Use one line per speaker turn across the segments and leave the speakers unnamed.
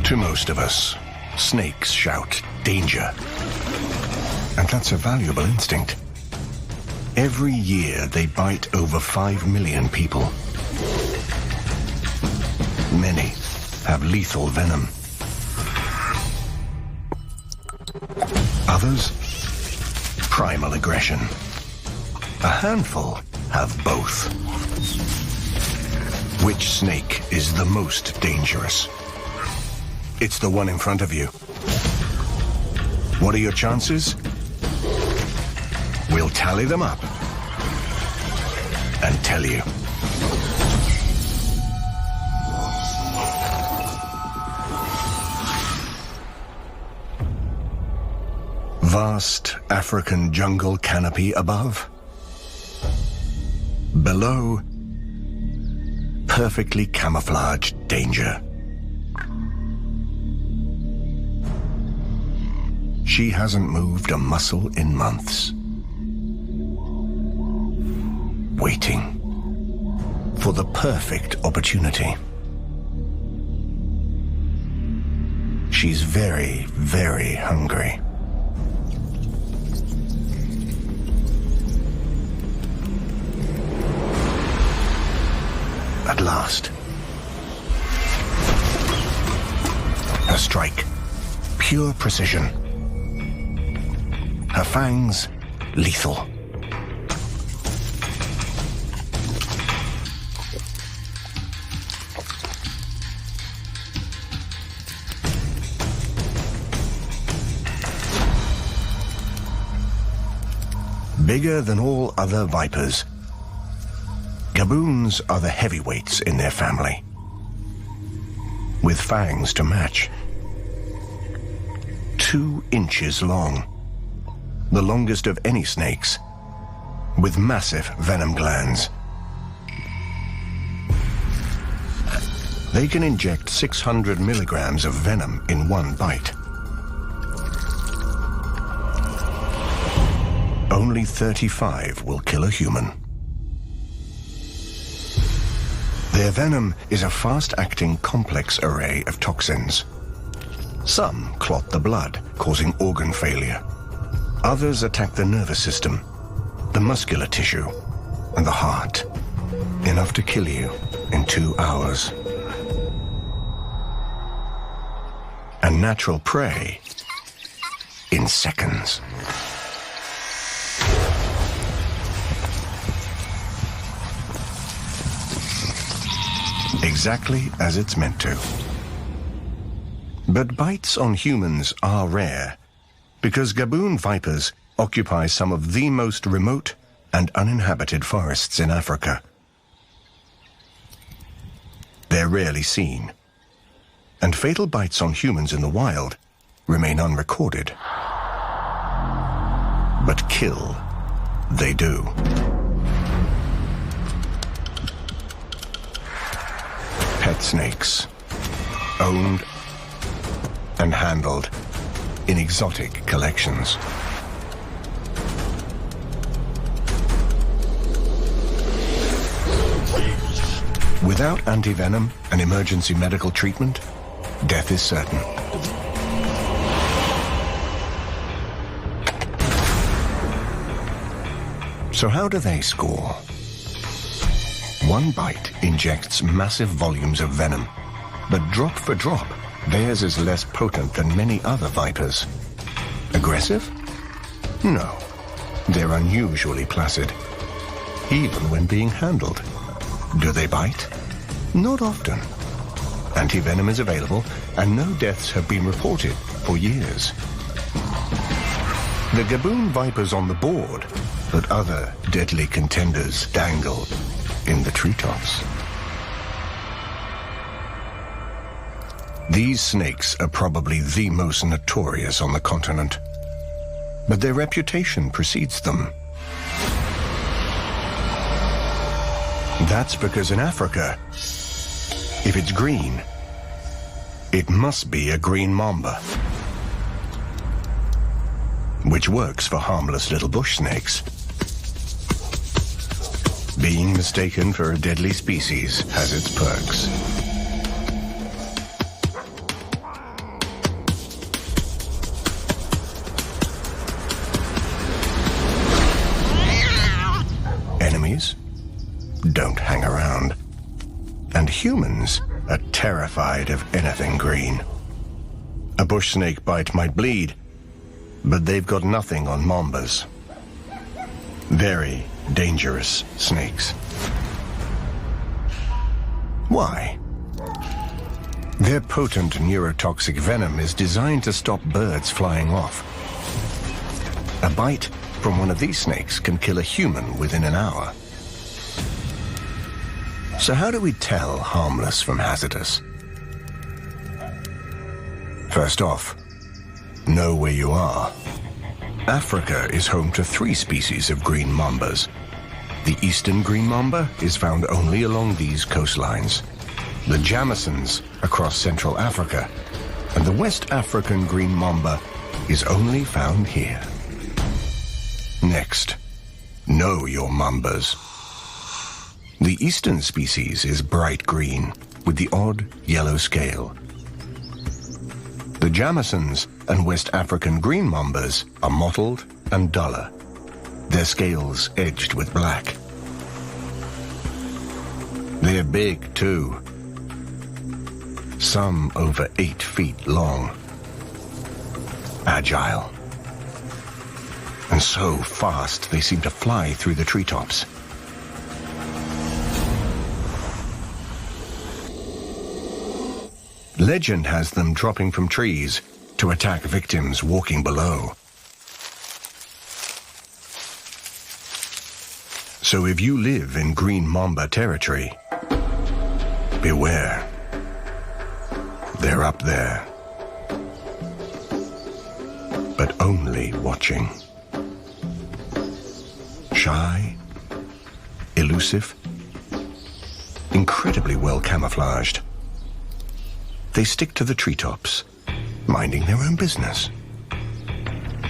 To most of us, snakes shout danger. And that's a valuable instinct. Every year they bite over 5 million people. Many have lethal venom. Others, primal aggression. A handful have both. Which snake is the most dangerous? It's the one in front of you. What are your chances? We'll tally them up and tell you. Vast African jungle canopy above. Below, perfectly camouflaged danger. She hasn't moved a muscle in months. Waiting for the perfect opportunity. She's very, very hungry. At last. Her strike, pure precision. Her fangs, lethal. Bigger than all other vipers, gaboons are the heavyweights in their family, with fangs to match. 2 inches long, the longest of any snakes, with massive venom glands. They can inject 600 milligrams of venom in one bite. Only 35 will kill a human. Their venom is a fast-acting complex array of toxins. Some clot the blood, causing organ failure. Others attack the nervous system, the muscular tissue, and the heart, enough to kill you in 2 hours. And natural prey in seconds. Exactly as it's meant to. But bites on humans are rare because gaboon vipers occupy some of the most remote and uninhabited forests in Africa. They're rarely seen, and fatal bites on humans in the wild remain unrecorded. But kill, they do. Pet snakes, owned and handled in exotic collections. Without antivenom and emergency medical treatment, death is certain. So how do they score? One bite injects massive volumes of venom, but drop for drop, theirs is less potent than many other vipers. Aggressive? No. They're unusually placid, even when being handled. Do they bite? Not often. Antivenom is available, and no deaths have been reported for years. The gaboon viper's on the board, but other deadly contenders dangle in the treetops. These snakes are probably the most notorious on the continent, but their reputation precedes them. That's because in Africa, if it's green, it must be a green mamba, which works for harmless little bush snakes. Being mistaken for a deadly species has its perks. enemies don't hang around. And humans are terrified of anything green. A bush snake bite might bleed, but they've got nothing on mambas. Very dangerous snakes. Why? Their potent neurotoxic venom is designed to stop birds flying off. A bite from one of these snakes can kill a human within an hour. So how do we tell harmless from hazardous? First off, know where you are. Africa is home to 3 species of green mambas. The eastern green mamba is found only along these coastlines. The Jamaicans across Central Africa, and the West African green mamba is only found here. Next, know your mambas. The eastern species is bright green with the odd yellow scale. The Jamaicans and West African green mambas are mottled and duller, their scales edged with black. They're big too, some over 8 feet long, agile, and so fast they seem to fly through the treetops. Legend has them dropping from trees to attack victims walking below. So if you live in green mamba territory, beware. They're up there, but only watching. Shy, elusive, incredibly well camouflaged. They stick to the treetops, minding their own business.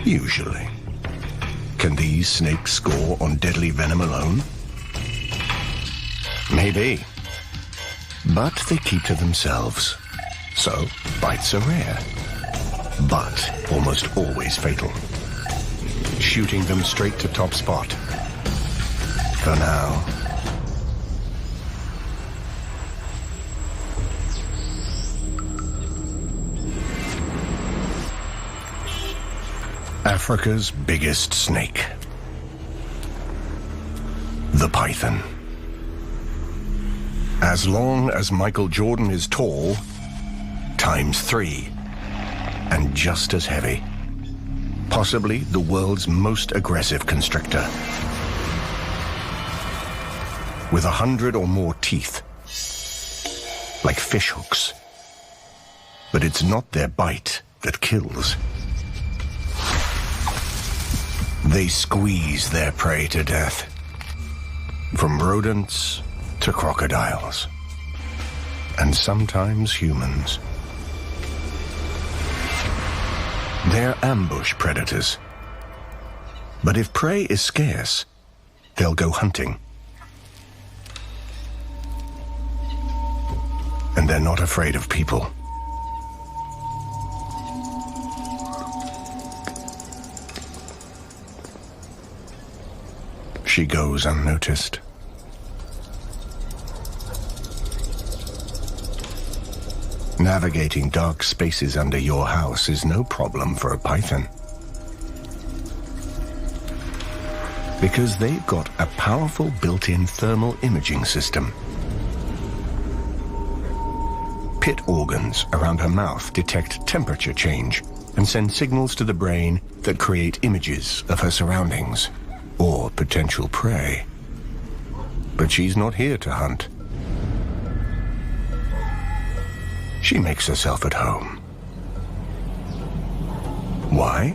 Usually. Can these snakes score on deadly venom alone? Maybe. But they keep to themselves. So, bites are rare. But almost always fatal. Shooting them straight to top spot. For now. Africa's biggest snake. The python. As long as Michael Jordan is tall, ×3, and just as heavy. Possibly the world's most aggressive constrictor. With 100 or more teeth, like fish hooks. But it's not their bite that kills. They squeeze their prey to death, from rodents to crocodiles, and sometimes humans. They're ambush predators, but if prey is scarce, they'll go hunting. And they're not afraid of people. She goes unnoticed. Navigating dark spaces under your house is no problem for a python. Because they've got a powerful built-in thermal imaging system. Pit organs around her mouth detect temperature change and send signals to the brain that create images of her surroundings or potential prey. But she's not here to hunt. She makes herself at home. Why?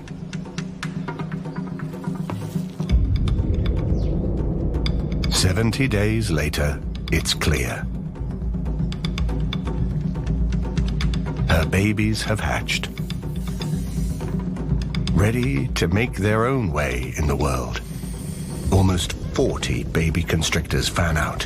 "70 days later, it's clear. Her babies have hatched, ready to make their own way in the world. Almost 40 baby constrictors fan out.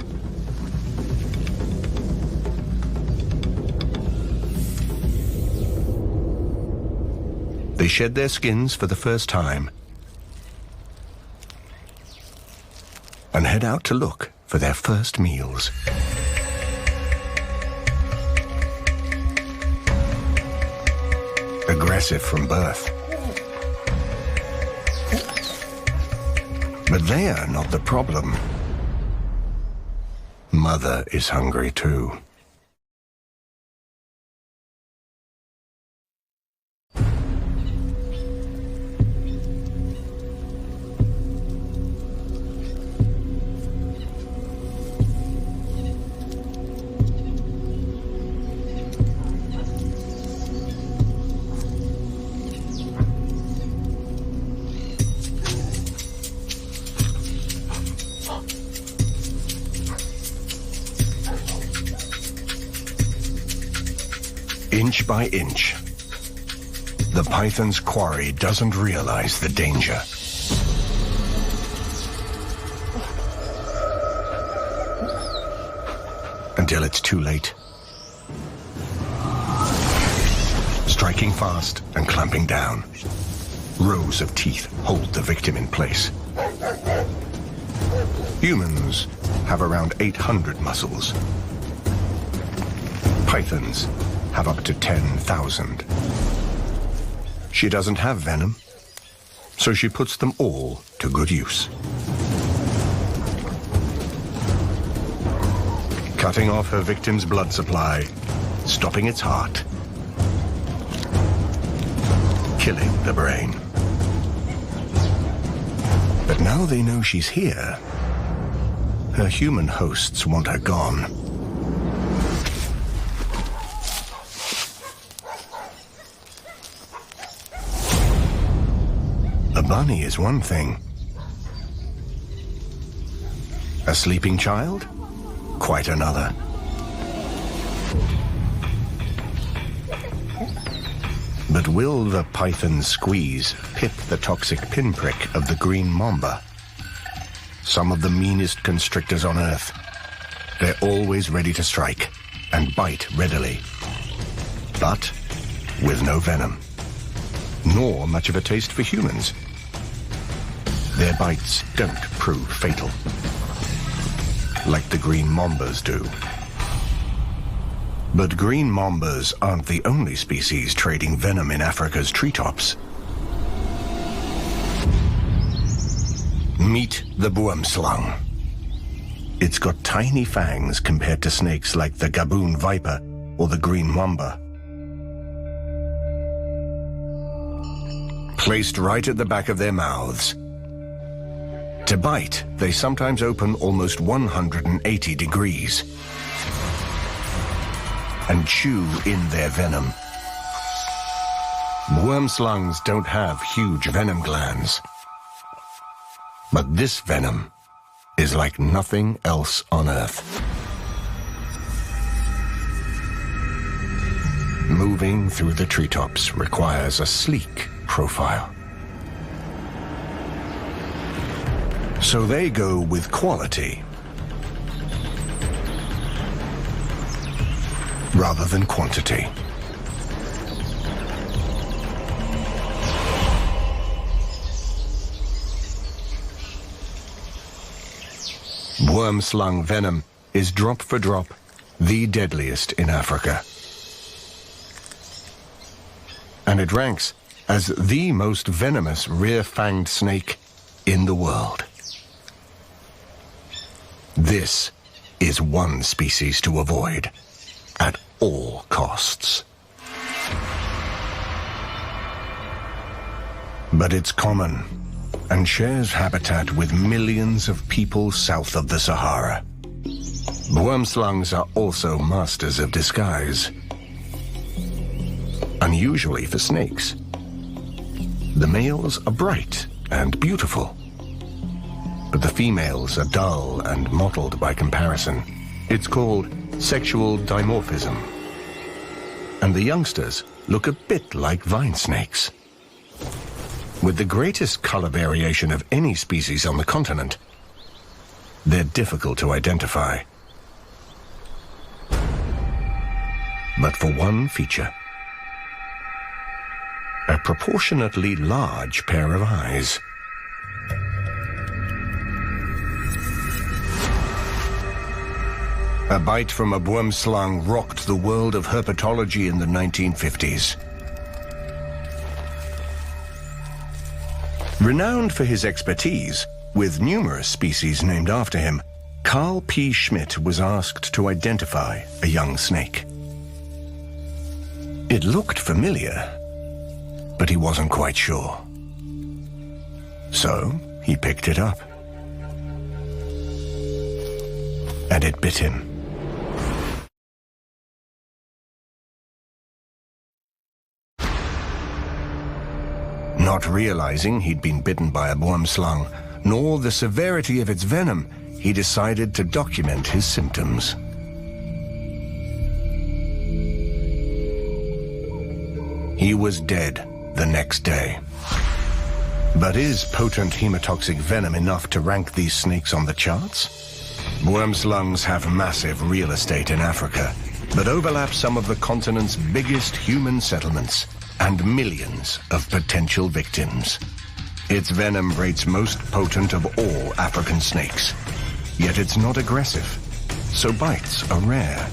They shed their skins for the first time and head out to look for their first meals. Aggressive from birth. But they are not the problem. Mother is hungry too. Inch by inch, the python's quarry doesn't realize the danger. Until it's too late. Striking fast and clamping down. Rows of teeth hold the victim in place. Humans have around 800 muscles. Pythons have up to 10,000. She doesn't have venom, so she puts them all to good use. Cutting off her victim's blood supply, stopping its heart, killing the brain. But now they know she's here. Her human hosts want her gone. A bunny is one thing. A sleeping child? Quite another. But will the python's squeeze pip the toxic pinprick of the green mamba? Some of the meanest constrictors on Earth. They're always ready to strike and bite readily. But with no venom, nor much of a taste for humans. Their bites don't prove fatal, like the green mambas do. But green mambas aren't the only species trading venom in Africa's treetops. Meet the boomslang. It's got tiny fangs compared to snakes like the Gaboon viper or the green mamba. Placed right at the back of their mouths. To bite, they sometimes open almost 180 degrees and chew in their venom. Boomslangs don't have huge venom glands, but this venom is like nothing else on Earth. Moving through the treetops requires a sleek profile. So they go with quality rather than quantity. Boomslang venom is drop for drop the deadliest in Africa. And it ranks as the most venomous rear-fanged snake in the world. This is one species to avoid at all costs. But it's common and shares habitat with millions of people south of the Sahara. Boomslangs are also masters of disguise. Unusually for snakes. The males are bright and beautiful, but the females are dull and mottled by comparison. It's called sexual dimorphism. And the youngsters look a bit like vine snakes. With the greatest color variation of any species on the continent, they're difficult to identify. But for one feature, a proportionately large pair of eyes. A bite from a boomslang rocked the world of herpetology in the 1950s. Renowned for his expertise, with numerous species named after him, Carl P. Schmidt was asked to identify a young snake. It looked familiar, but he wasn't quite sure. So he picked it up. And it bit him. Not realizing he'd been bitten by a boomslang, nor the severity of its venom, he decided to document his symptoms. He was dead the next day. But is potent hemotoxic venom enough to rank these snakes on the charts? Boomslangs have massive real estate in Africa, but overlap some of the continent's biggest human settlements and millions of potential victims. Its venom rates most potent of all African snakes. Yet it's not aggressive, so bites are rare.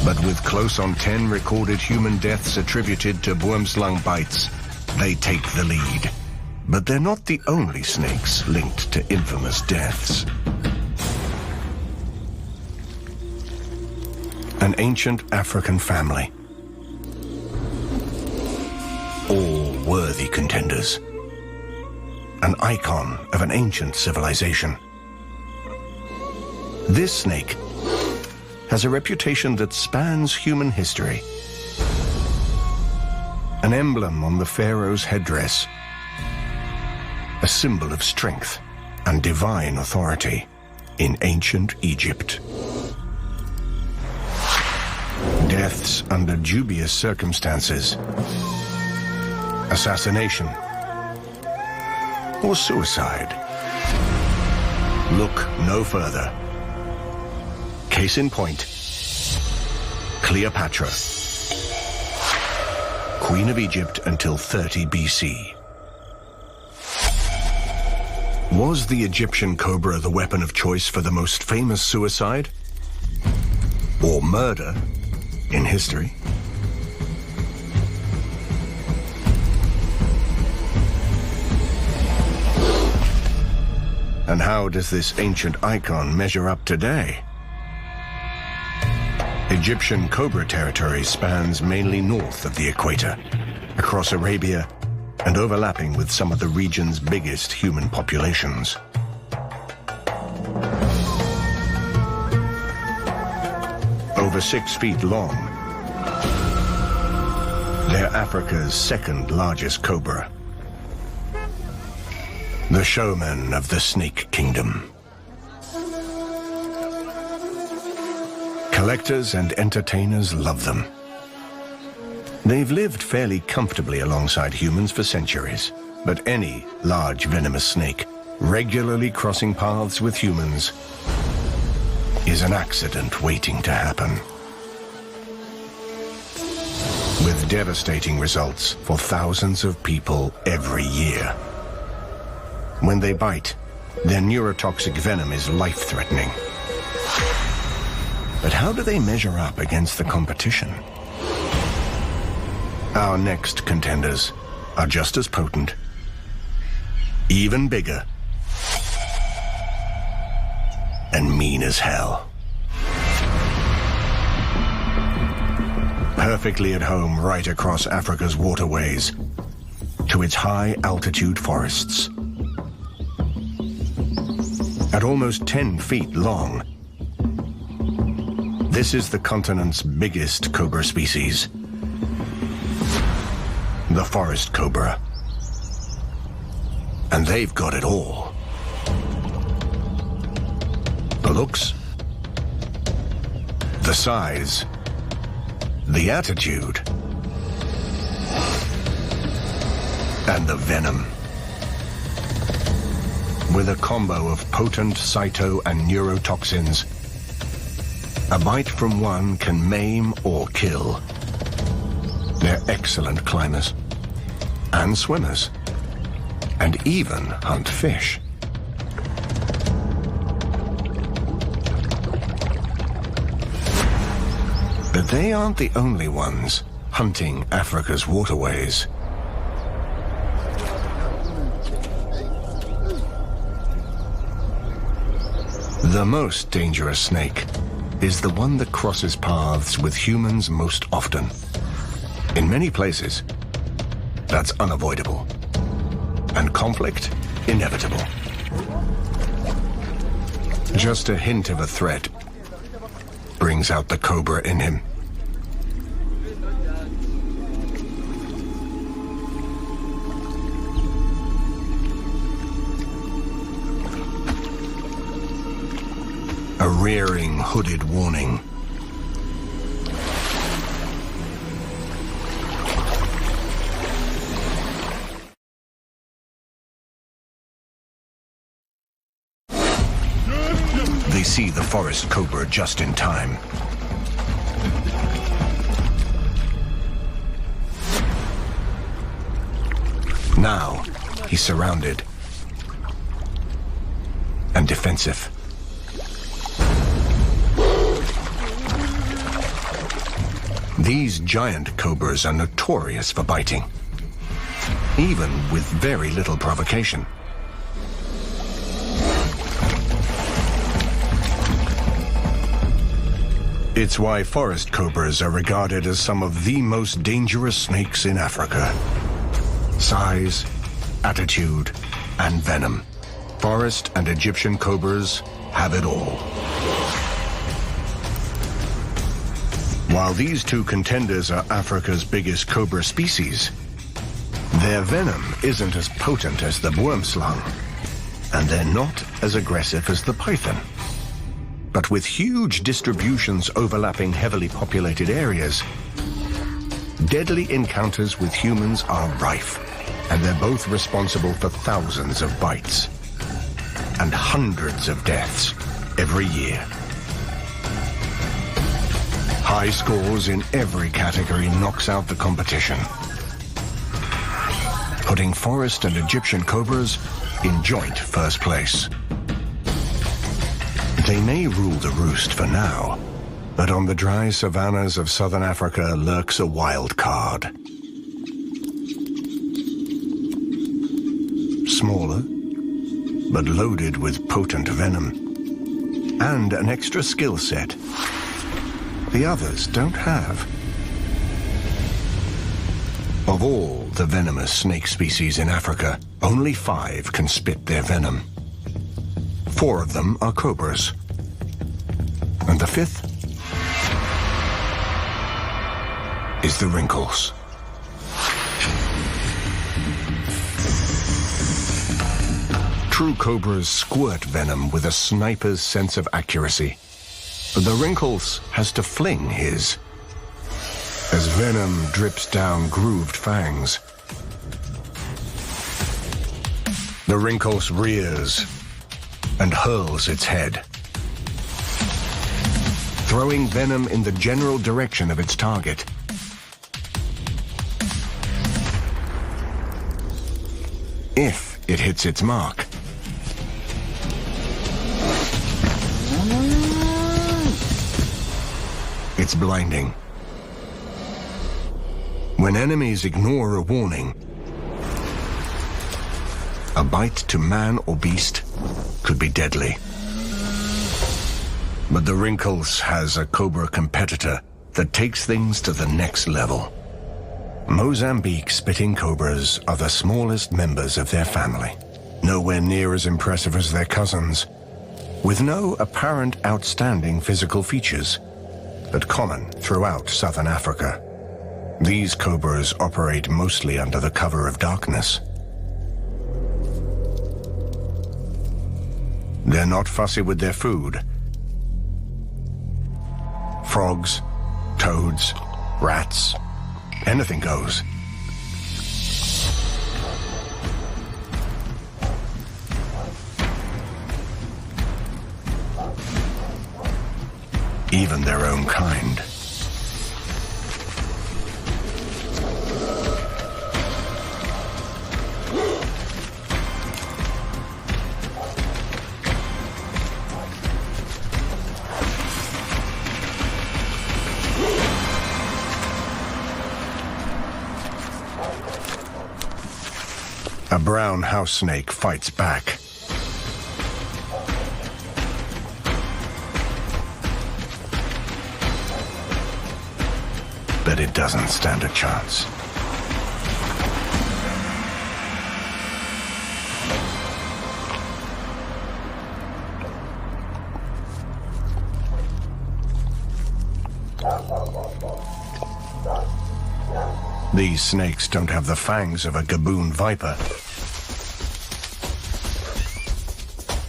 But with close on 10 recorded human deaths attributed to boomslang bites, they take the lead. But they're not the only snakes linked to infamous deaths. An ancient African family. All worthy contenders. An icon of an ancient civilization. This snake has a reputation that spans human history. An emblem on the pharaoh's headdress. A symbol of strength and divine authority in ancient Egypt. Deaths under dubious circumstances. Assassination. Or suicide. Look no further. Case in point, Cleopatra, Queen of Egypt until 30 BC. Was the Egyptian cobra the weapon of choice for the most famous suicide? Or murder in history? And how does this ancient icon measure up today? Egyptian cobra territory spans mainly north of the equator, across Arabia, and overlapping with some of the region's biggest human populations. Over 6 feet long, they're Africa's second largest cobra. The showman of the Snake Kingdom. Collectors and entertainers love them. They've lived fairly comfortably alongside humans for centuries, but any large venomous snake regularly crossing paths with humans is an accident waiting to happen. With devastating results for thousands of people every year. When they bite, their neurotoxic venom is life-threatening. But how do they measure up against the competition? Our next contenders are just as potent, even bigger, and mean as hell. Perfectly at home right across Africa's waterways to its high-altitude forests. At almost 10 feet long, this is the continent's biggest cobra species. The forest cobra. And they've got it all. The looks, the size, the attitude, and the venom. With a combo of potent cyto and neurotoxins, a bite from one can maim or kill. They're excellent climbers and swimmers, and even hunt fish. But they aren't the only ones hunting Africa's waterways. The most dangerous snake is the one that crosses paths with humans most often. In many places, that's unavoidable, and conflict inevitable. Just a hint of a threat brings out the cobra in him. A rearing, hooded warning. They see the forest cobra just in time. Now, he's surrounded and defensive. These giant cobras are notorious for biting, even with very little provocation. It's why forest cobras are regarded as some of the most dangerous snakes in Africa. Size, attitude, and venom. Forest and Egyptian cobras have it all. While these two contenders are Africa's biggest cobra species, their venom isn't as potent as the worm slung, and they're not as aggressive as the python. But with huge distributions overlapping heavily populated areas, deadly encounters with humans are rife, and they're both responsible for thousands of bites and hundreds of deaths every year. High scores in every category knocks out the competition, putting forest and Egyptian cobras in joint first place. They may rule the roost for now, but on the dry savannas of southern Africa lurks a wild card. Smaller, but loaded with potent venom, and an extra skill set the others don't have. Of all the venomous snake species in Africa, only 5 can spit their venom. 4 of them are cobras. And the 5th is the wrinkles. True cobras squirt venom with a sniper's sense of accuracy. But the wrinkles has to fling his, as venom drips down grooved fangs. The wrinkles rears and hurls its head, throwing venom in the general direction of its target. If it hits its mark, it's blinding. When enemies ignore a warning, a bite to man or beast could be deadly. But the wrinkles has a cobra competitor that takes things to the next level. Mozambique spitting cobras are the smallest members of their family, nowhere near as impressive as their cousins, with no apparent outstanding physical features, but common throughout southern Africa. These cobras operate mostly under the cover of darkness. They're not fussy with their food. Frogs, toads, rats, anything goes. Even their own kind. brown house snake fights back. But it doesn't stand a chance. These snakes don't have the fangs of a gaboon viper.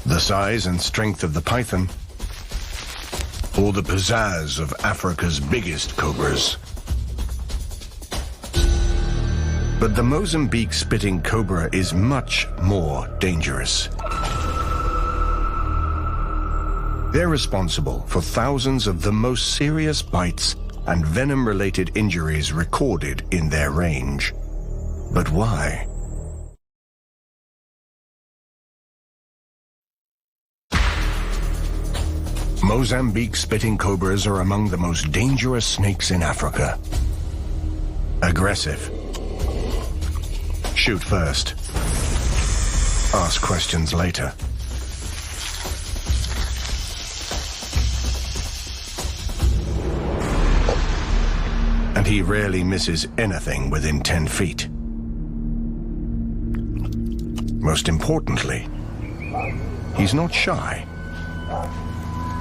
The size and strength of the python, or the pizzazz of Africa's biggest cobras. But the Mozambique spitting cobra is much more dangerous. They're responsible for thousands of the most serious bites and venom-related injuries recorded in their range. But why? Mozambique spitting cobras are among the most dangerous snakes in Africa. Aggressive. Shoot first. Ask questions later. And he rarely misses anything within 10 feet. Most importantly, he's not shy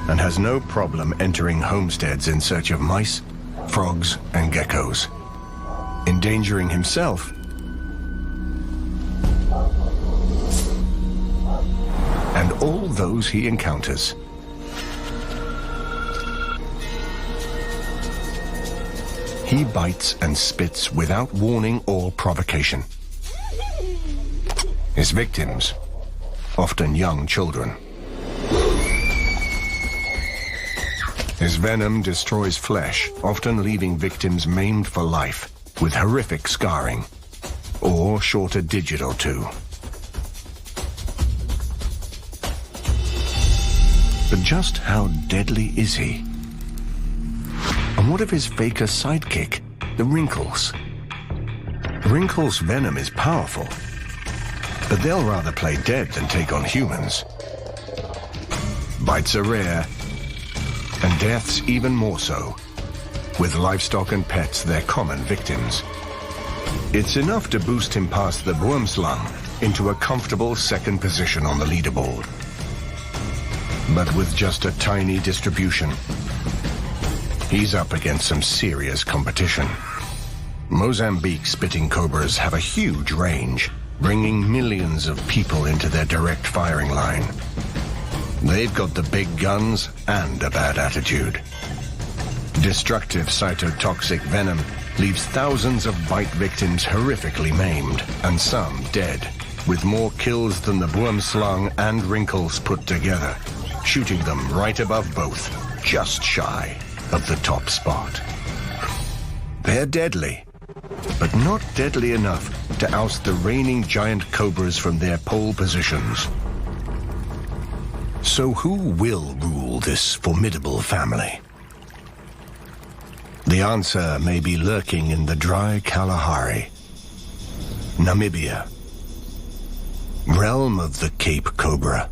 and has no problem entering homesteads in search of mice, frogs, and geckos, endangering himself and all those he encounters. He bites and spits without warning or provocation. His victims, often young children. His venom destroys flesh, often leaving victims maimed for life, with horrific scarring, or short a digit or two. But just how deadly is he? And what of his faker sidekick, the Wrinkles? Wrinkles' venom is powerful, but they'll rather play dead than take on humans. Bites are rare, and deaths even more so, with livestock and pets their common victims. It's enough to boost him past the boomslang into a comfortable second position on the leaderboard. But with just a tiny distribution, he's up against some serious competition. Mozambique spitting cobras have a huge range, bringing millions of people into their direct firing line. They've got the big guns and a bad attitude. Destructive cytotoxic venom leaves thousands of bite victims horrifically maimed, and some dead, with more kills than the boomslang and Wrinkles put together, shooting them right above both, just shy of the top spot. They're deadly, but not deadly enough to oust the reigning giant cobras from their pole positions. So who will rule this formidable family? The answer may be lurking in the dry Kalahari, Namibia, realm of the Cape Cobra.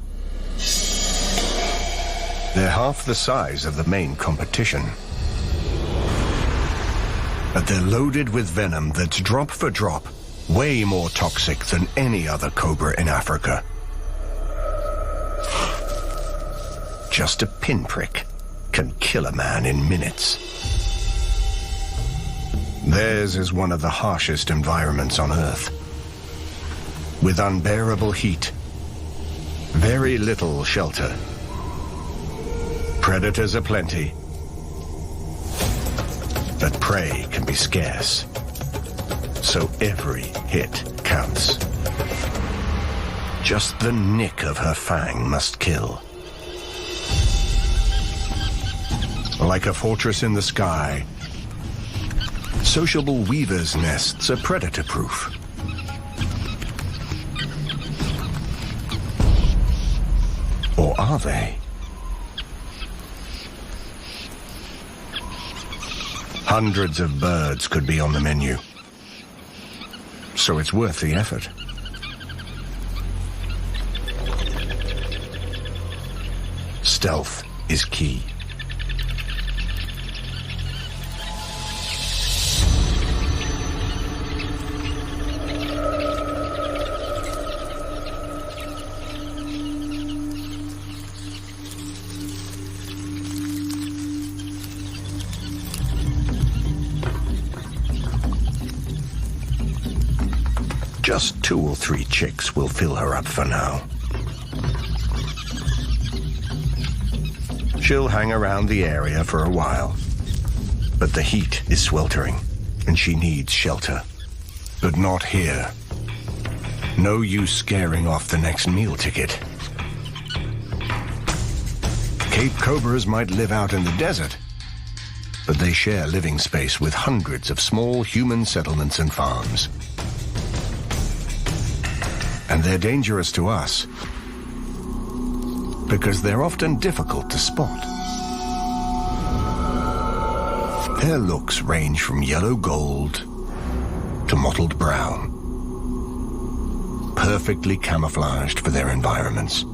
They're half the size of the main competition. But they're loaded with venom that's drop for drop, way more toxic than any other cobra in Africa. Just a pinprick can kill a man in minutes. Theirs is one of the harshest environments on Earth, with unbearable heat, very little shelter. Predators are plenty, but prey can be scarce, so every hit counts. Just the nick of her fang must kill. Like a fortress in the sky, sociable weavers' nests are predator-proof. Or are they? Hundreds of birds could be on the menu, so it's worth the effort. Stealth is key. Just 2 or 3 chicks will fill her up for now. She'll hang around the area for a while, but the heat is sweltering and she needs shelter. But not here. No use scaring off the next meal ticket. Cape cobras might live out in the desert, but they share living space with hundreds of small human settlements and farms. And they're dangerous to us because they're often difficult to spot. Their looks range from yellow gold to mottled brown, perfectly camouflaged for their environments.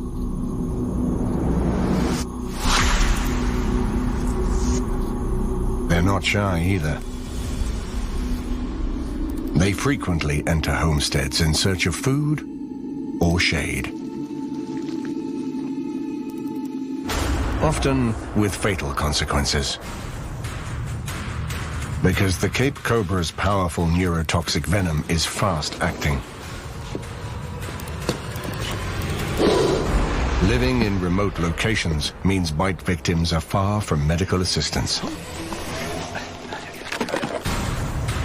They're not shy either. They frequently enter homesteads in search of food or shade. Often with fatal consequences. Because the Cape cobra's powerful neurotoxic venom is fast-acting. Living in remote locations means bite victims are far from medical assistance.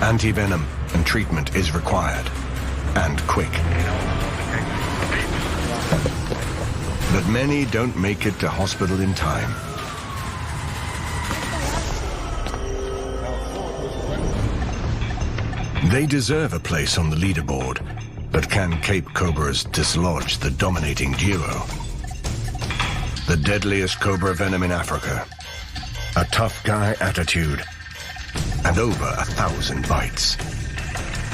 Anti-venom and treatment is required, and quick. But many don't make it to hospital in time. They deserve a place on the leaderboard, but can Cape cobras dislodge the dominating duo? The deadliest cobra venom in Africa, a tough guy attitude, and over 1,000 bites,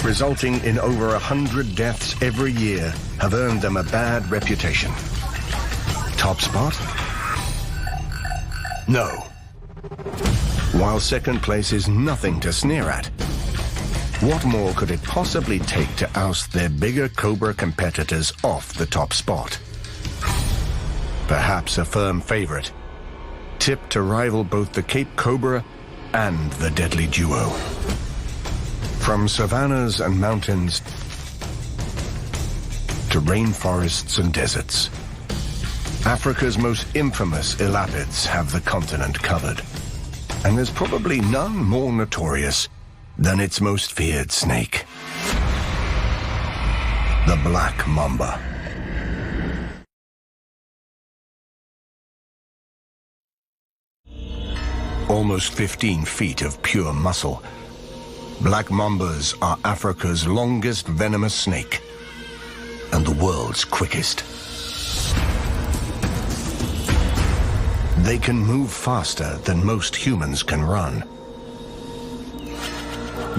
resulting in over 100 deaths every year, have earned them a bad reputation. Top spot? No. While second place is nothing to sneer at, what more could it possibly take to oust their bigger cobra competitors off the top spot? Perhaps a firm favorite, tipped to rival both the Cape cobra and the deadly duo. From savannas and mountains to rainforests and deserts, Africa's most infamous elapids have the continent covered. And there's probably none more notorious than its most feared snake, the black mamba. Almost 15 feet of pure muscle, black mambas are Africa's longest venomous snake and the world's quickest. They can move faster than most humans can run.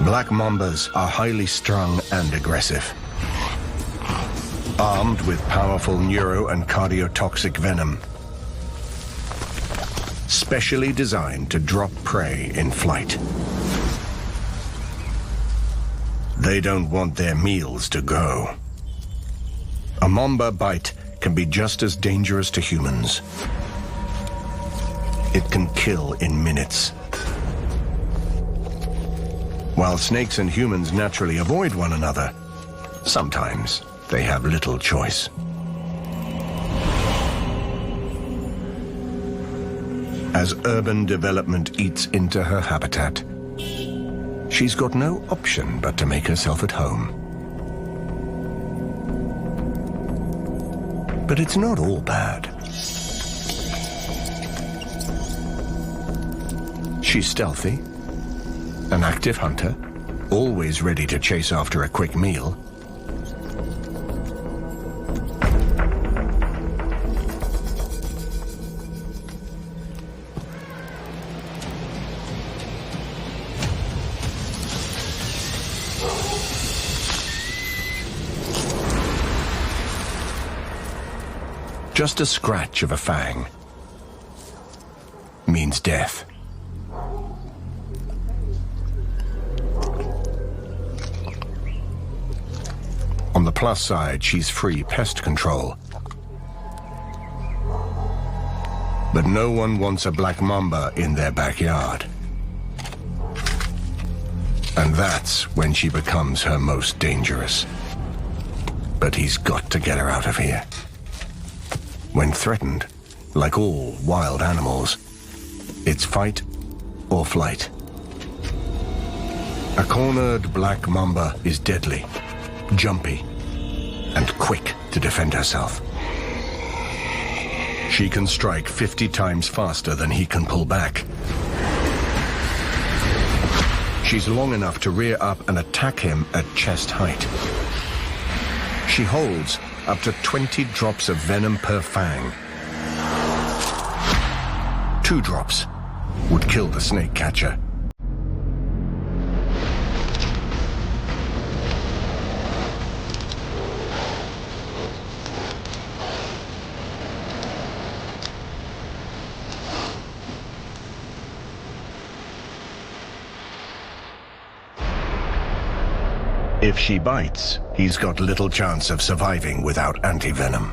Black mambas are highly strung and aggressive. Armed with powerful neuro and cardiotoxic venom, specially designed to drop prey in flight. They don't want their meals to go. A mamba bite can be just as dangerous to humans. It can kill in minutes. While snakes and humans naturally avoid one another, sometimes they have little choice. As urban development eats into her habitat, she's got no option but to make herself at home. But it's not all bad. She's stealthy, an active hunter, always ready to chase after a quick meal. Just a scratch of a fang, means death. On the plus side, she's free pest control. But no one wants a black mamba in their backyard. And that's when she becomes her most dangerous. But he's got to get her out of here. When threatened, like all wild animals, it's fight or flight. A cornered black mamba is deadly, jumpy, and quick to defend herself. She can strike 50 times faster than he can pull back. She's long enough to rear up and attack him at chest height. She holds up to 20 drops of venom per fang. 2 drops would kill the snake catcher. If she bites, he's got little chance of surviving without antivenom,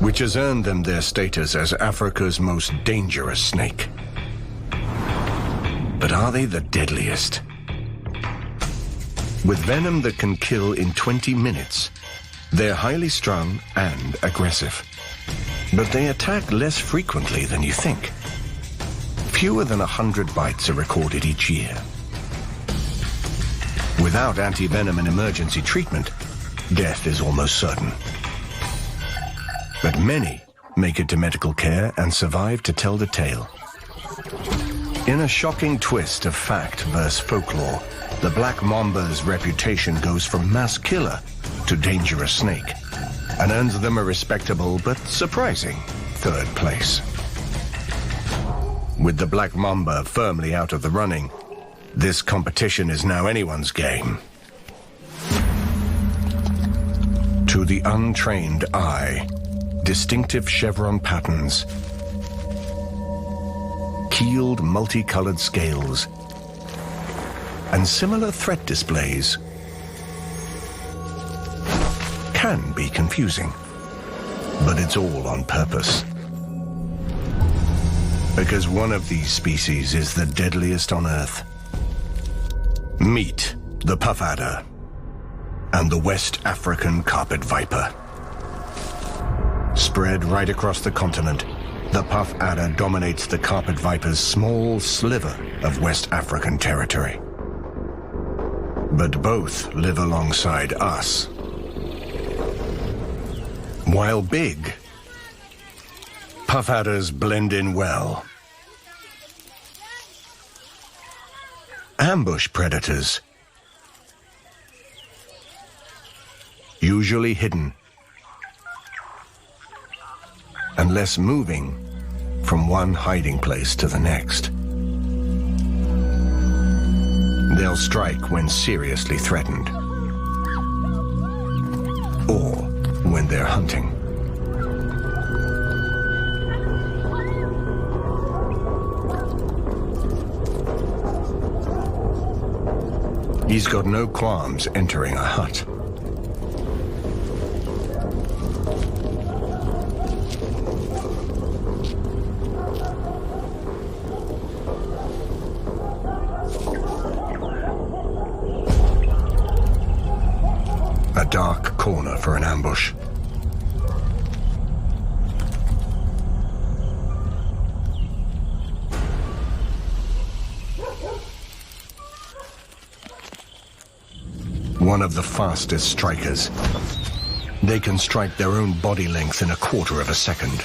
which has earned them their status as Africa's most dangerous snake. But are they the deadliest? With venom that can kill in 20 minutes, they're highly strung and aggressive. But they attack less frequently than you think. Fewer than 100 bites are recorded each year. Without antivenom and emergency treatment, death is almost certain. But many make it to medical care and survive to tell the tale. In a shocking twist of fact versus folklore, the black mamba's reputation goes from mass killer to dangerous snake, and earns them a respectable but surprising 3rd place. With the black mamba firmly out of the running, this competition is now anyone's game. To the untrained eye, distinctive chevron patterns, keeled multicolored scales, and similar threat displays can be confusing, but it's all on purpose. Because one of these species is the deadliest on Earth. Meet the puff adder and the West African carpet viper. Spread right across the continent, the puff adder dominates the carpet viper's small sliver of West African territory. But both live alongside us. While big, puff adders blend in well. Ambush predators, usually hidden and less moving from one hiding place to the next. They'll strike when seriously threatened or when they're hunting. He's got no qualms entering a hut. A dark corner for an ambush. One of the fastest strikers. They can strike their own body length in a quarter of a second.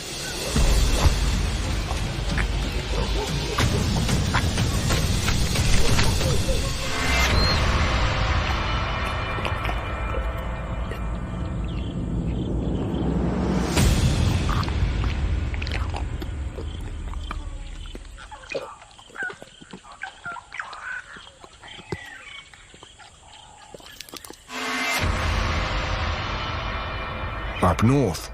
Up north,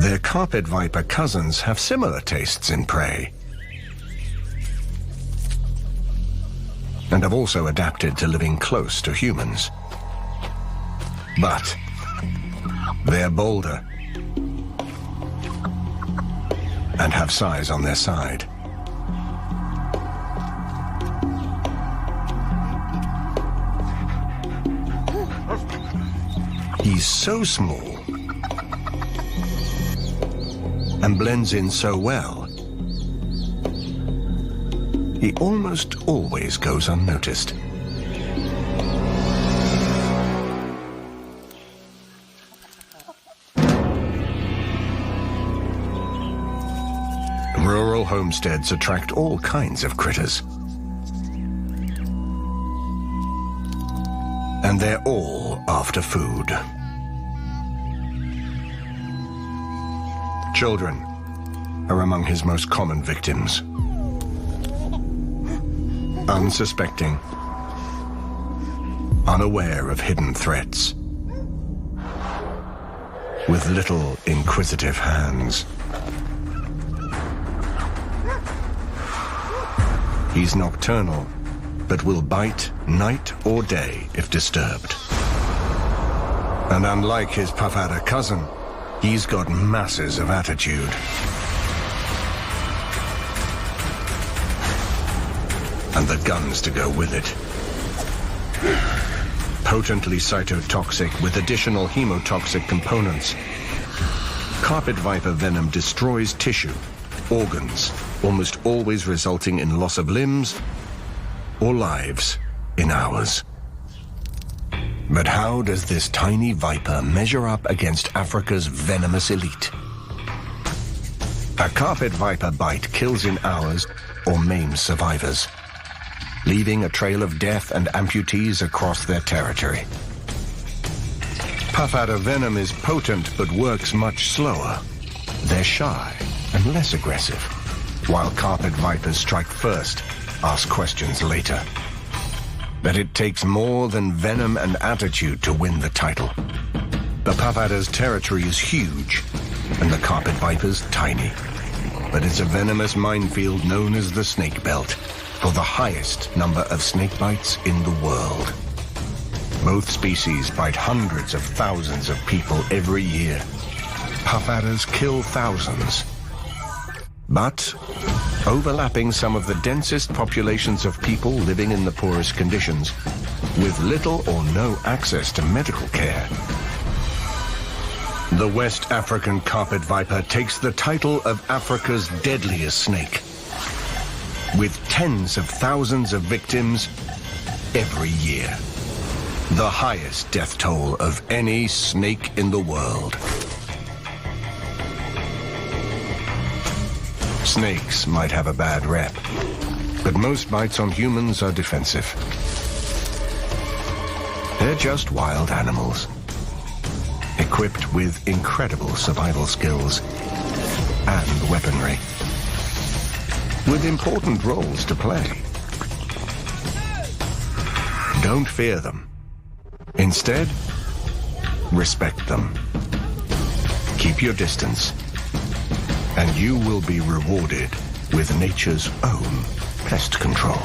Their carpet viper cousins have similar tastes in prey, and have also adapted to living close to humans. But they're bolder and have size on their side. He's so small and blends in so well, he almost always goes unnoticed. Rural homesteads attract all kinds of critters. And they're all after food. Children are among his most common victims. Unsuspecting, unaware of hidden threats, with little inquisitive hands. He's nocturnal, but will bite night or day if disturbed. And unlike his puff adder cousin, he's got masses of attitude. And the guns to go with it. Potently cytotoxic with additional hemotoxic components. Carpet viper venom destroys tissue, organs, almost always resulting in loss of limbs or lives in hours. But how does this tiny viper measure up against Africa's venomous elite? A carpet viper bite kills in hours or maims survivors, leaving a trail of death and amputees across their territory. Puff adder venom is potent but works much slower. They're shy and less aggressive, while carpet vipers strike first, ask questions later. But it takes more than venom and attitude to win the title. The puff adder's territory is huge, and the carpet viper's tiny. But it's a venomous minefield known as the snake belt, for the highest number of snake bites in the world. Both species bite hundreds of thousands of people every year. Puff adders kill thousands. But overlapping some of the densest populations of people living in the poorest conditions, with little or no access to medical care. The West African carpet viper takes the title of Africa's deadliest snake, with tens of thousands of victims every year. The highest death toll of any snake in the world. Snakes might have a bad rep, but most bites on humans are defensive. They're just wild animals, equipped with incredible survival skills and weaponry, with important roles to play. Don't fear them. Instead, respect them. Keep your distance, and you will be rewarded with nature's own pest control.